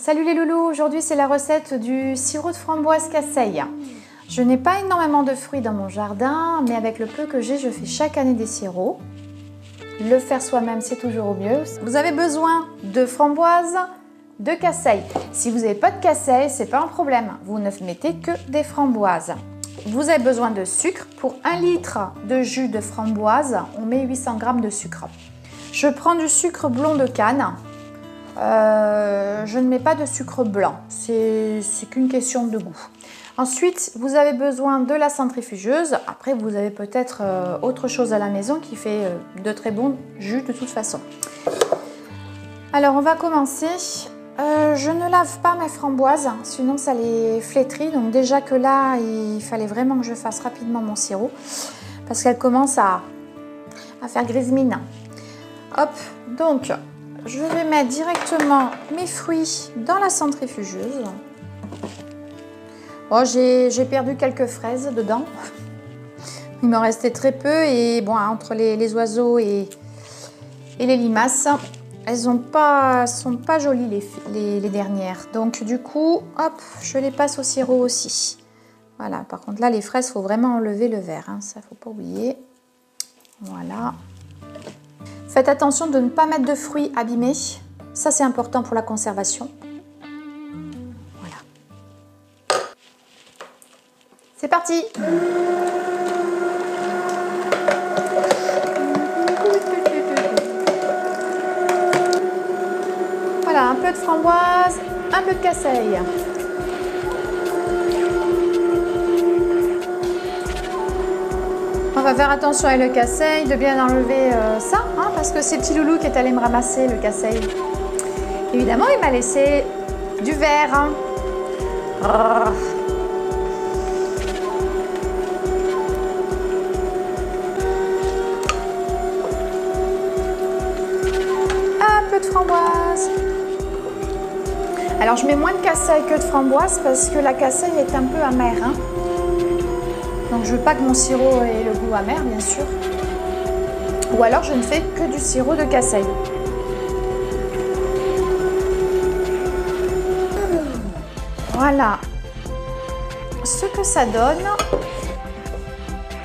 Salut les loulous, aujourd'hui c'est la recette du sirop de framboise Casseille. Je n'ai pas énormément de fruits dans mon jardin, mais avec le peu que j'ai, je fais chaque année des sirops. Le faire soi-même, c'est toujours au mieux. Vous avez besoin de framboises, de casseille. Si vous n'avez pas de casseille, c'est pas un problème. Vous ne mettez que des framboises. Vous avez besoin de sucre. Pour 1 litre de jus de framboise, on met 800 g de sucre. Je prends du sucre blond de canne. Je ne mets pas de sucre blanc, c'est qu'une question de goût. Ensuite, vous avez besoin de la centrifugeuse. Après, vous avez peut-être autre chose à la maison qui fait de très bons jus de toute façon. Alors, on va commencer. Je ne lave pas mes framboises, sinon ça les flétrit. Donc déjà que là, il fallait vraiment que je fasse rapidement mon sirop parce qu'elle commence à faire grise mine. Hop, donc je vais mettre directement mes fruits dans la centrifugeuse. Oh, j'ai perdu quelques fraises dedans. Il me restait très peu et bon, entre les oiseaux et les limaces, elles sont pas jolies les dernières. Donc du coup, hop, je les passe au sirop aussi. Voilà, par contre là, les fraises, il faut vraiment enlever le verre, hein, ça faut pas oublier. Voilà. Faites attention de ne pas mettre de fruits abîmés. Ça, c'est important pour la conservation. Voilà. C'est parti! Voilà, un peu de framboise, un peu de casseille. On va faire attention avec le casseille, de bien enlever ça, hein, parce que c'est petit loulou qui est allé me ramasser le casseille. Évidemment, il m'a laissé du verre. Hein. Oh. Un peu de framboise. Alors, je mets moins de casseille que de framboise parce que la casseille est un peu amère. Hein. Donc je ne veux pas que mon sirop ait le goût amer, bien sûr. Ou alors je ne fais que du sirop de casseille. Voilà ce que ça donne.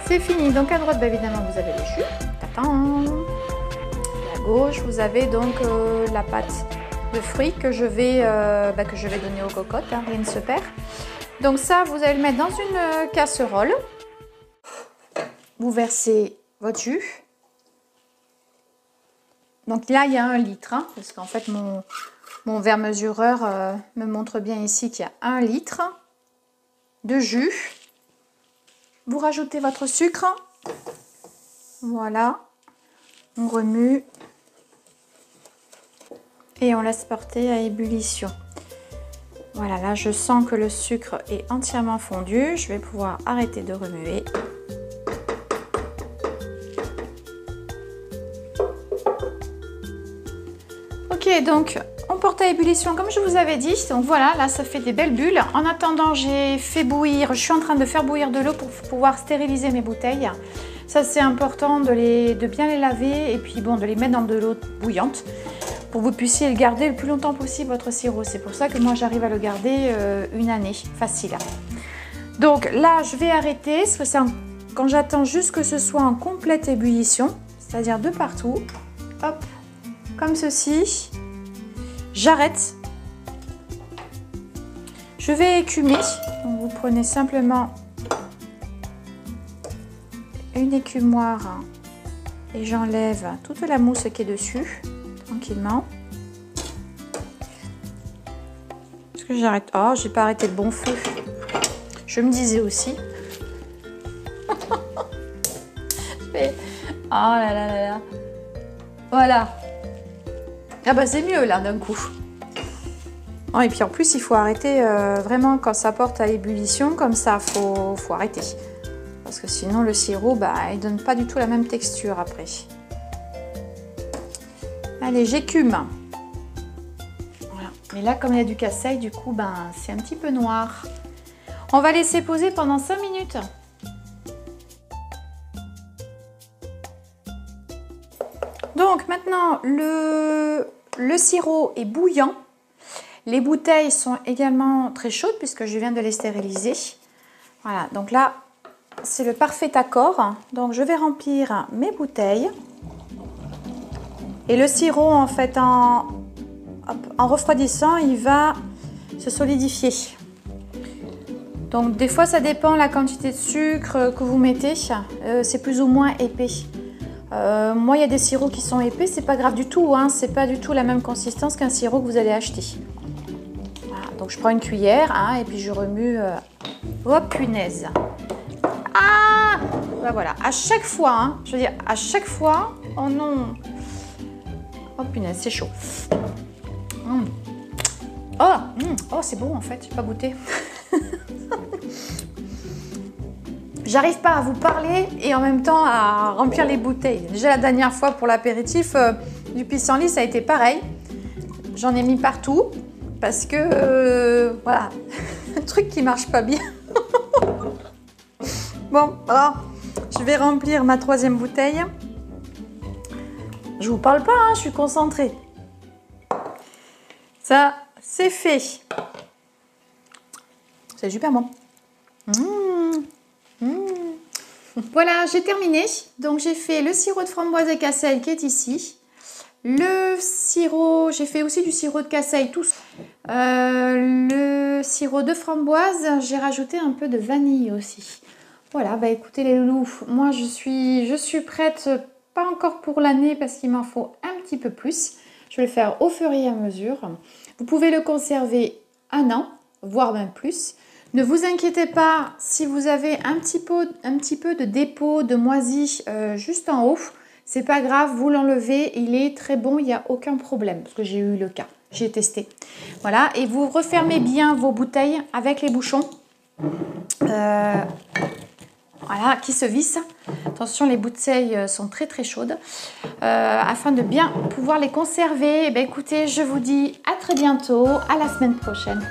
C'est fini. Donc à droite, bah, évidemment, vous avez le jus. Et à gauche, vous avez donc la pâte de fruits que je vais donner aux cocottes. Hein, rien ne se perd. Donc ça, vous allez le mettre dans une casserole. Vous versez votre jus. Donc là, il y a 1 litre, hein, parce qu'en fait, mon verre mesureur me montre bien ici qu'il y a 1 litre de jus. Vous rajoutez votre sucre. Voilà. On remue. Et on laisse porter à ébullition. Voilà, là, je sens que le sucre est entièrement fondu. Je vais pouvoir arrêter de remuer. Ok, donc on porte à ébullition comme je vous avais dit. Donc voilà, là ça fait des belles bulles. En attendant, j'ai fait bouillir, je suis en train de faire bouillir de l'eau pour pouvoir stériliser mes bouteilles. Ça c'est important de bien les laver et puis bon, de les mettre dans de l'eau bouillante pour que vous puissiez le garder le plus longtemps possible votre sirop. C'est pour ça que moi j'arrive à le garder 1 année, facile. Donc là je vais arrêter, parce que c'est quand j'attends juste que ce soit en complète ébullition, c'est-à-dire de partout, hop, comme ceci. J'arrête. Je vais écumer. Donc vous prenez simplement une écumoire et j'enlève toute la mousse qui est dessus, tranquillement. Est-ce que j'arrête? Oh, j'ai pas arrêté le bon feu. Je me disais aussi. Oh là là là là. Voilà. Ah bah c'est mieux là d'un coup. Oh, et puis en plus il faut arrêter vraiment quand ça porte à ébullition comme ça, faut arrêter. Parce que sinon le sirop, bah, il donne pas du tout la même texture après. Allez, j'écume. Voilà. Mais là comme il y a du casseille, du coup ben, c'est un petit peu noir. On va laisser poser pendant 5 minutes. Donc maintenant le sirop est bouillant. Les bouteilles sont également très chaudes puisque je viens de les stériliser. Voilà, donc là, c'est le parfait accord. Donc je vais remplir mes bouteilles. Et le sirop, en fait, en refroidissant, il va se solidifier. Donc des fois, ça dépend la quantité de sucre que vous mettez. C'est plus ou moins épais. Moi, il y a des sirops qui sont épais, c'est pas grave du tout. Hein, c'est pas du tout la même consistance qu'un sirop que vous allez acheter. Voilà, donc je prends une cuillère et puis je remue. Oh punaise! Ah! Ben voilà, à chaque fois, je veux dire, à chaque fois, oh non! Oh punaise, c'est chaud. Oh, c'est bon en fait, j'ai pas goûté. J'arrive pas à vous parler et en même temps à remplir les bouteilles. Déjà la dernière fois pour l'apéritif du pissenlit, ça a été pareil. J'en ai mis partout parce que voilà, un truc qui marche pas bien. Bon, alors je vais remplir ma 3e bouteille. Je vous parle pas, je suis concentrée. Ça, c'est fait. C'est super bon. Voilà, j'ai terminé. Donc j'ai fait le sirop de framboise et casseille qui est ici. Le sirop, j'ai fait aussi du sirop de casseille tout. Le sirop de framboise, j'ai rajouté un peu de vanille aussi. Voilà, bah écoutez les loulous, moi je suis prête, pas encore pour l'année parce qu'il m'en faut un petit peu plus. Je vais le faire au fur et à mesure. Vous pouvez le conserver 1 an, voire même plus. Ne vous inquiétez pas si vous avez un petit peu de dépôt de moisi juste en haut. C'est pas grave, vous l'enlevez, il est très bon, il n'y a aucun problème. Parce que j'ai eu le cas, j'ai testé. Voilà, et vous refermez bien vos bouteilles avec les bouchons. Voilà, qui se vissent. Attention, les bouteilles sont très très chaudes. Afin de bien pouvoir les conserver, eh bien, écoutez, je vous dis à très bientôt, à la semaine prochaine.